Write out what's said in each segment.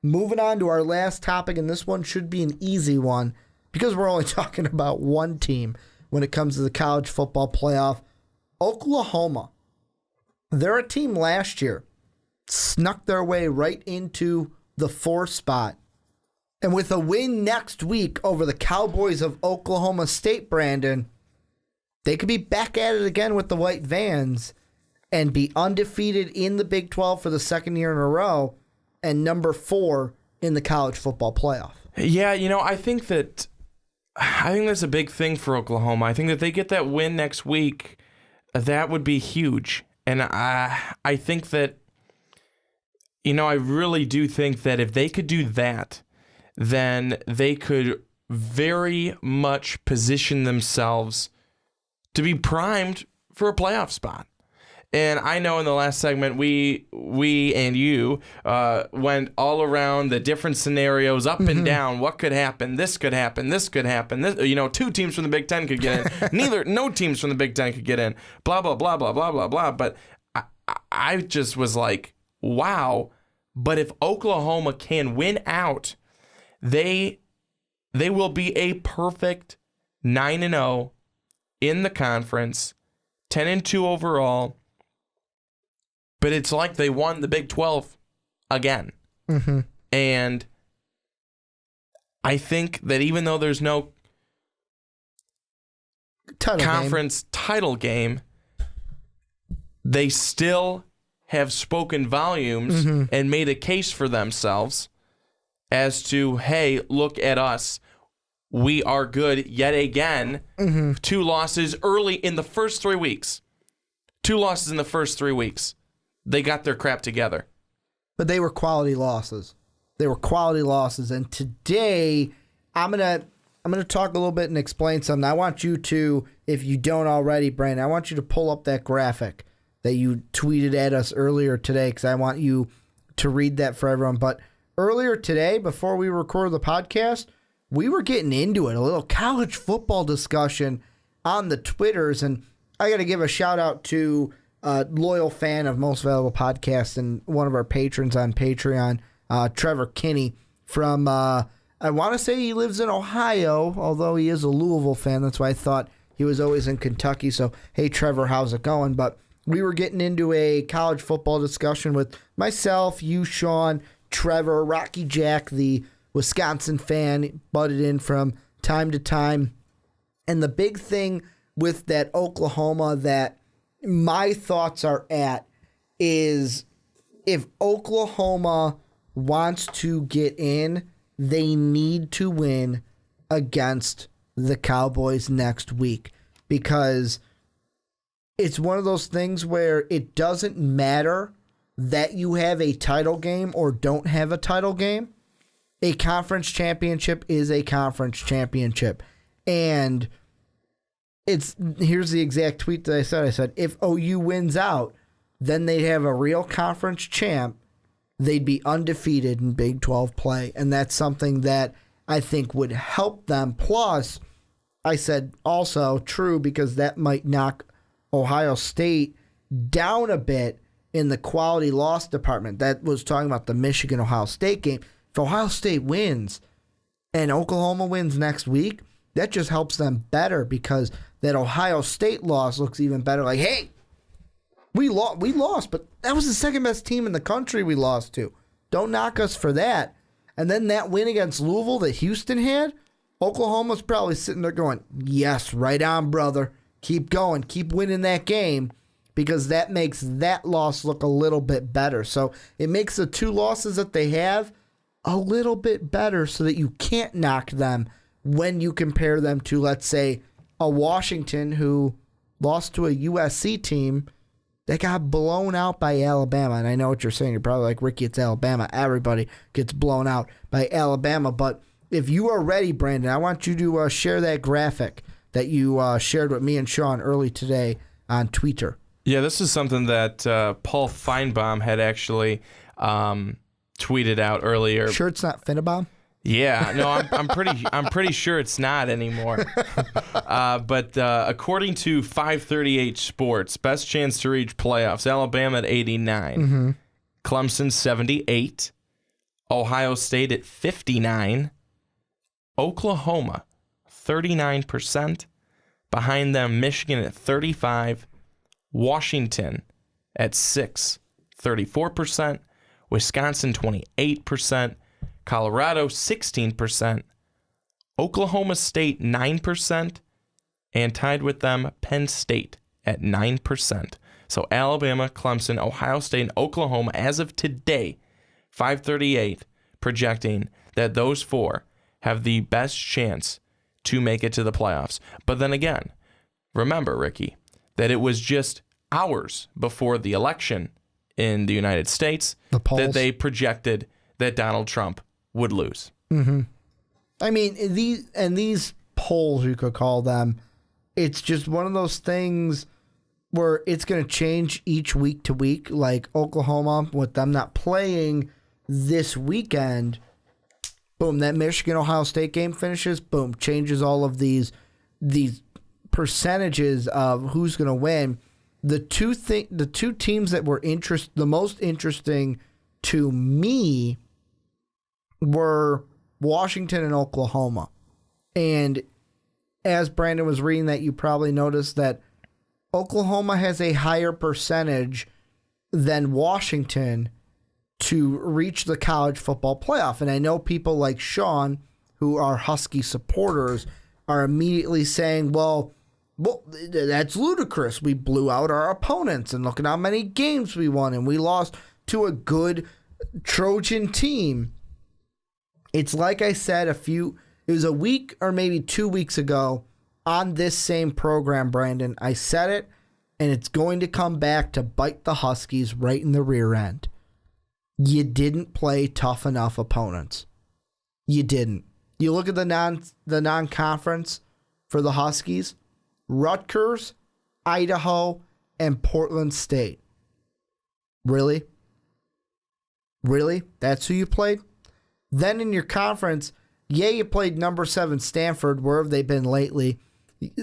moving on to our last topic, and this one should be an easy one because we're only talking about one team when it comes to the college football playoff. Oklahoma. They're a team last year, snuck their way right into the 4th spot. And with a win next week over the Cowboys of Oklahoma State, Brandon, they could be back at it again with the White Vans and be undefeated in the Big 12 for the second year in a row and number 4 in the college football playoff. Yeah, I think that's a big thing for Oklahoma. I think that they get that win next week, that would be huge. And I think that, I really do think that if they could do that, then they could very much position themselves to be primed for a playoff spot. And I know in the last segment, we and you went all around the different scenarios, up and down. What could happen? This could happen. This could happen. This, 2 teams from the Big Ten could get in. No teams from the Big Ten could get in. Blah, blah, blah, blah, blah, blah, blah. But I just was like, wow. But if Oklahoma can win out, they will be a perfect 9-0 in the conference, 10-2 overall. But it's like they won the Big 12 again. Mm-hmm. And I think that even though there's no conference title game, they still have spoken volumes and made a case for themselves as to, hey, look at us. We are good yet again. 2 losses early in the first 3 weeks. 2 losses in the first 3 weeks. They got their crap together. But they were quality losses. And today, I'm gonna talk a little bit and explain something. I want you to, if you don't already, Brandon, I want you to pull up that graphic that you tweeted at us earlier today, because I want you to read that for everyone. But earlier today, before we recorded the podcast, we were getting into it, a little college football discussion on the Twitters, and I got to give a shout out to a loyal fan of Most Valuable Podcast and one of our patrons on Patreon, Trevor Kinney from, I want to say he lives in Ohio, although he is a Louisville fan. That's why I thought he was always in Kentucky. So, hey, Trevor, how's it going? But we were getting into a college football discussion with myself, you, Sean, Trevor, Rocky Jack, the Wisconsin fan, butted in from time to time. And the big thing with that Oklahoma that my thoughts are at is if Oklahoma wants to get in, they need to win against the Cowboys next week, because it's one of those things where it doesn't matter that you have a title game or don't have a title game. A conference championship is a conference championship. And here's the exact tweet that I said. I said, if OU wins out, then they'd have a real conference champ. They'd be undefeated in Big 12 play. And that's something that I think would help them. Plus, I said also true, because that might knock Ohio State down a bit in the quality loss department. That was talking about the Michigan-Ohio State game. If Ohio State wins and Oklahoma wins next week, that just helps them better, because that Ohio State loss looks even better. Like, hey, we lost, but that was the second best team in the country we lost to. Don't knock us for that. And then that win against Louisville that Houston had, Oklahoma's probably sitting there going, yes, right on, brother. Keep going. Keep winning that game, because that makes that loss look a little bit better. So it makes the 2 losses that they have a little bit better, so that you can't knock them when you compare them to, let's say, a Washington who lost to a USC team that got blown out by Alabama. And I know what you're saying. You're probably like, Ricky, it's Alabama. Everybody gets blown out by Alabama. But if you are ready, Brandon, I want you to share that graphic that you shared with me and Sean early today on Twitter. Yeah, this is something that Paul Feinbaum had actually tweeted out earlier. Sure it's not Finnebaum? Yeah, no, I'm pretty sure it's not anymore. But according to 538 Sports, best chance to reach playoffs: Alabama at 89, Clemson 78, Ohio State at 59%. Oklahoma, 39%. Behind them, Michigan at 35%. Washington at 6%, 34%. Wisconsin, 28%. Colorado, 16%. Oklahoma State, 9%. And tied with them, Penn State at 9%. So Alabama, Clemson, Ohio State, and Oklahoma, as of today, 538, projecting that those four have the best chance to make it to the playoffs. But then again, remember, Ricky, that it was just hours before the election in the United States that they projected that Donald Trump would lose. Mm-hmm. I mean, these polls, you could call them, it's just one of those things where it's going to change each week to week. Like Oklahoma, with them not playing this weekend, boom, that Michigan-Ohio State game finishes, boom, changes all of these percentages of who's going to win. The two teams that were the most interesting to me were Washington and Oklahoma. And as Brandon was reading that, you probably noticed that Oklahoma has a higher percentage than Washington to reach the college football playoff. And I know people like Sean, who are Husky supporters, are immediately saying, well, that's ludicrous. We blew out our opponents, and look at how many games we won, and we lost to a good Trojan team. It's like I said it was a week or maybe 2 weeks ago on this same program, Brandon. I said it, and it's going to come back to bite the Huskies right in the rear end. You didn't play tough enough opponents. You didn't. You look at the non-conference for the Huskies: Rutgers, Idaho, and Portland State. Really? Really? That's who you played? Then in your conference, you played number 7 Stanford. Where have they been lately?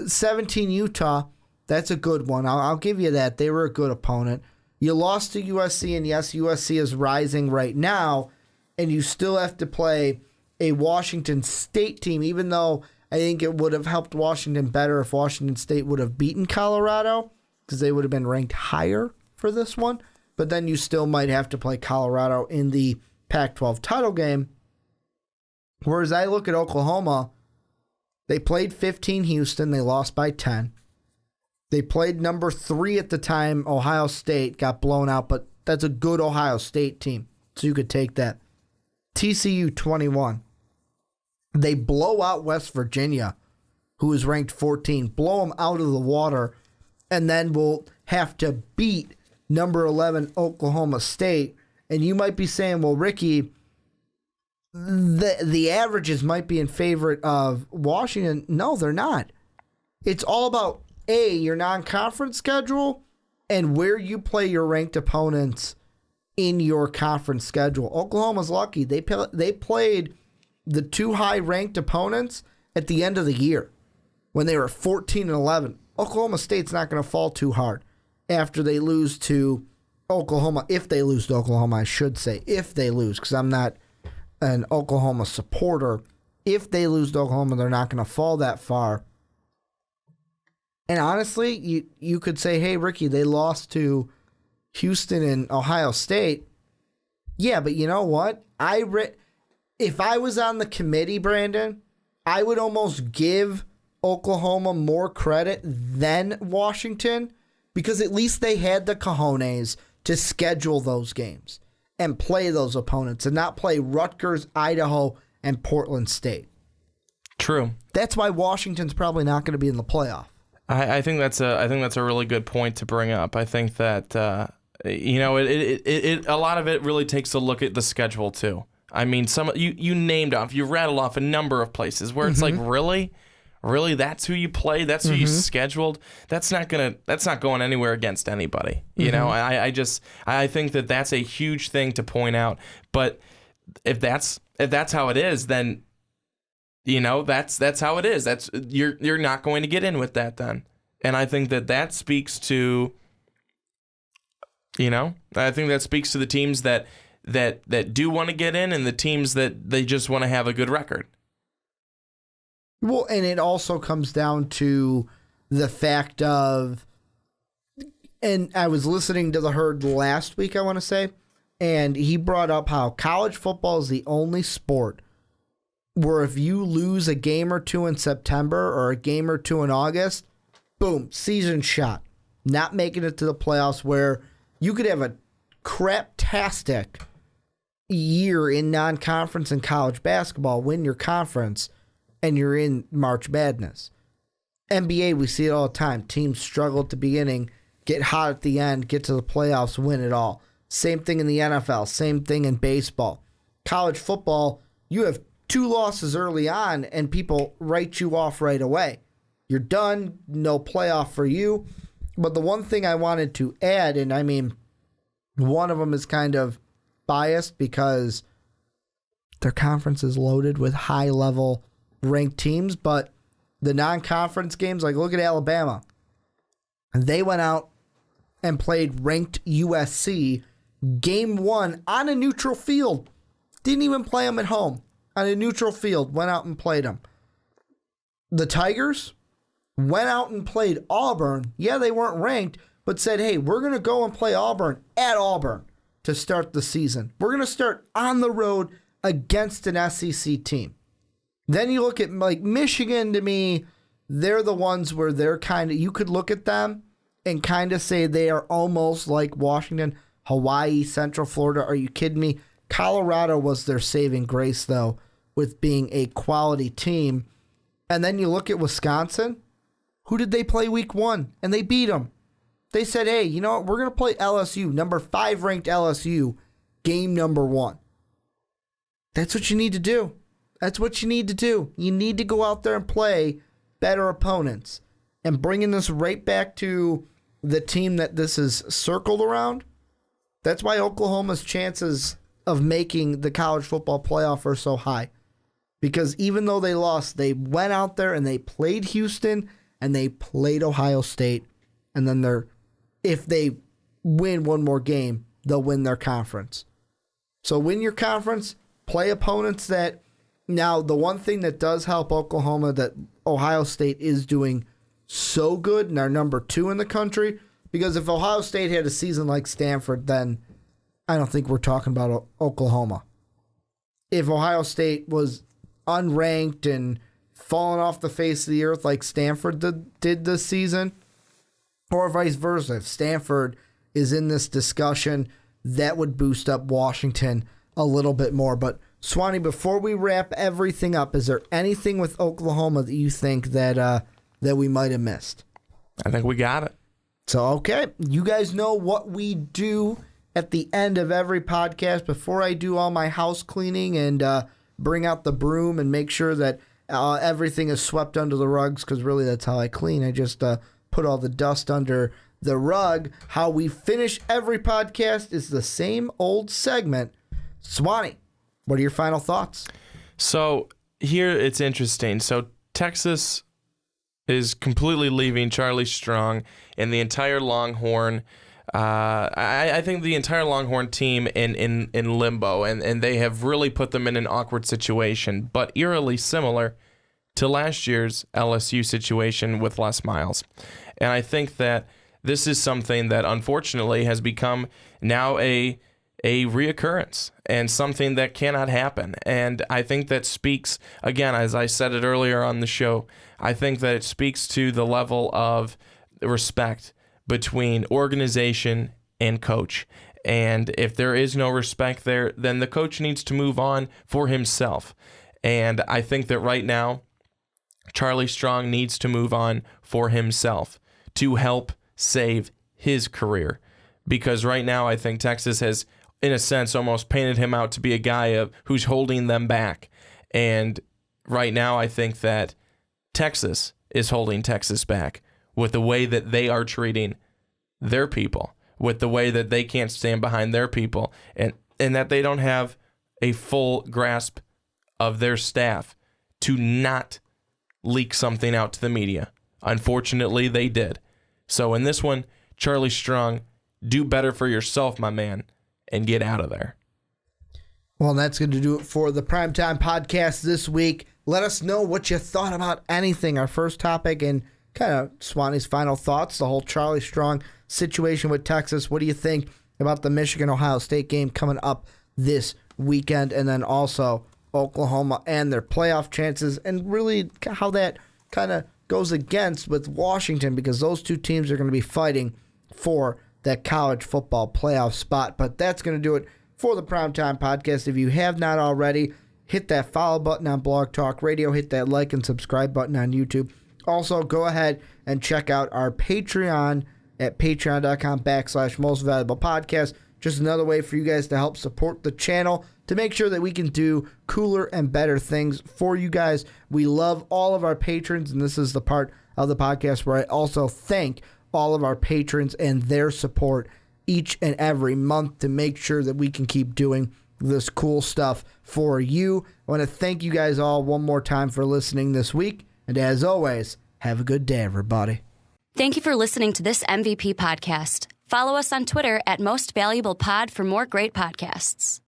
17 Utah. That's a good one. I'll give you that. They were a good opponent. You lost to USC, and yes, USC is rising right now, and you still have to play a Washington State team, even though I think it would have helped Washington better if Washington State would have beaten Colorado, because they would have been ranked higher for this one. But then you still might have to play Colorado in the Pac-12 title game. Whereas I look at Oklahoma, they played 15 Houston, they lost by 10. They played number 3 at the time, Ohio State, got blown out, but that's a good Ohio State team, so you could take that. TCU 21. They blow out West Virginia, who is ranked 14, blow them out of the water, and then will have to beat number 11 Oklahoma State. And you might be saying, well, Ricky, the averages might be in favor of Washington. No, they're not. It's all about, your non-conference schedule and where you play your ranked opponents in your conference schedule. Oklahoma's lucky. They played the 2 high-ranked opponents at the end of the year when they were 14 and 11. Oklahoma State's not going to fall too hard after they lose to Oklahoma. If they lose to Oklahoma, I should say. If they lose, because I'm not an Oklahoma supporter. If they lose to Oklahoma, they're not going to fall that far. And honestly, you could say, hey, Ricky, they lost to Houston and Ohio State. Yeah, but you know what? If I was on the committee, Brandon, I would almost give Oklahoma more credit than Washington, because at least they had the cojones to schedule those games and play those opponents and not play Rutgers, Idaho, and Portland State. True. That's why Washington's probably not going to be in the playoff. I think that's a really good point to bring up. I think that a lot of it really takes a look at the schedule too. I mean, you rattled off a number of places where it's like, really, that's who you play, that's who you scheduled. That's not going anywhere against anybody. You know, I think that that's a huge thing to point out. But if that's how it is, then that's how it is. That's you're not going to get in with that then. And I think that speaks to, I think that speaks to the teams that that do want to get in and the teams that they just want to have a good record. Well, and it also comes down to the fact of, and I was listening to the Herd last week, I want to say, and he brought up how college football is the only sport where if you lose a game or two in September or a game or two in August, boom, season shot. Not making it to the playoffs, where you could have a craptastic year in non-conference and college basketball, win your conference, and you're in March Madness. NBA, we see it all the time. Teams struggle at the beginning, get hot at the end, get to the playoffs, win it all. Same thing in the NFL, same thing in baseball. College football, you have 2 losses early on, and people write you off right away. You're done, no playoff for you. But the one thing I wanted to add, and I mean, one of them is kind of biased because their conference is loaded with high-level ranked teams, but the non-conference games, like look at Alabama. They went out and played ranked USC game 1 on a neutral field. Didn't even play them at home. On a neutral field, went out and played them. The Tigers went out and played Auburn. Yeah, they weren't ranked, but said, hey, we're going to go and play Auburn at Auburn to start the season. We're going to start on the road against an SEC team. Then you look at like Michigan, to me, they're the ones where they're kind of, you could look at them and kind of say they are almost like Washington, Hawaii, Central Florida. Are you kidding me? Colorado was their saving grace, though, with being a quality team. And then you look at Wisconsin. Who did they play week 1? And they beat them. They said, hey, you know what? We're going to play LSU, number 5 ranked LSU, game number 1. That's what you need to do. That's what you need to do. You need to go out there and play better opponents. And bringing this right back to the team that this is circled around, that's why Oklahoma's chances of making the college football playoff are so high. Because even though they lost, they went out there and they played Houston and they played Ohio State. And then if they win one more game, they'll win their conference. So win your conference, play opponents that... Now, the one thing that does help Oklahoma that Ohio State is doing so good and are number 2 in the country, because if Ohio State had a season like Stanford, then I don't think we're talking about Oklahoma. If Ohio State was unranked and falling off the face of the earth like Stanford did this season, or vice versa, if Stanford is in this discussion, that would boost up Washington a little bit more. But Swanee, before we wrap everything up, is there anything with Oklahoma that you think that we might have missed? I think we got it. So, okay, you guys know what we do at the end of every podcast. Before I do all my house cleaning and bring out the broom and make sure that everything is swept under the rugs, because really that's how I clean. I just put all the dust under the rug. How we finish every podcast is the same old segment. Swanee, what are your final thoughts? So here it's interesting. So Texas is completely leaving Charlie Strong and the entire Longhorn. I think the entire Longhorn team in limbo, and they have really put them in an awkward situation, but eerily similar to last year's LSU situation with Les Miles. And I think that this is something that unfortunately has become now a reoccurrence and something that cannot happen. And I think that speaks, again, as I said it earlier on the show, I think that it speaks to the level of respect between organization and coach. And if there is no respect there, then the coach needs to move on for himself. And I think that right now, Charlie Strong needs to move on for himself to help save his career. Because right now, I think Texas has, in a sense, almost painted him out to be a guy who's holding them back. And right now, I think that Texas is holding Texas back with the way that they are treating their people, with the way that they can't stand behind their people, and that they don't have a full grasp of their staff to not leak something out to the media. Unfortunately, they did. So in this one, Charlie Strong, do better for yourself, my man, and get out of there. Well, that's going to do it for the Primetime Podcast this week. Let us know what you thought about anything. Our first topic and kind of Swanee's final thoughts, the whole Charlie Strong situation with Texas. What do you think about the Michigan-Ohio State game coming up this weekend? And then also Oklahoma and their playoff chances and really how that kind of goes against with Washington, because those two teams are going to be fighting for that college football playoff spot. But that's going to do it for the Primetime Podcast. If you have not already, hit that follow button on Blog Talk Radio, hit that like and subscribe button on YouTube. Also, go ahead and check out our Patreon at patreon.com/mostvaluablepodcast. Just another way for you guys to help support the channel, to make sure that we can do cooler and better things for you guys. We love all of our patrons, and this is the part of the podcast where I also thank all of our patrons and their support each and every month to make sure that we can keep doing this cool stuff for you. I want to thank you guys all one more time for listening this week. And as always, have a good day, everybody. Thank you for listening to this MVP podcast. Follow us on Twitter at Most Valuable Pod for more great podcasts.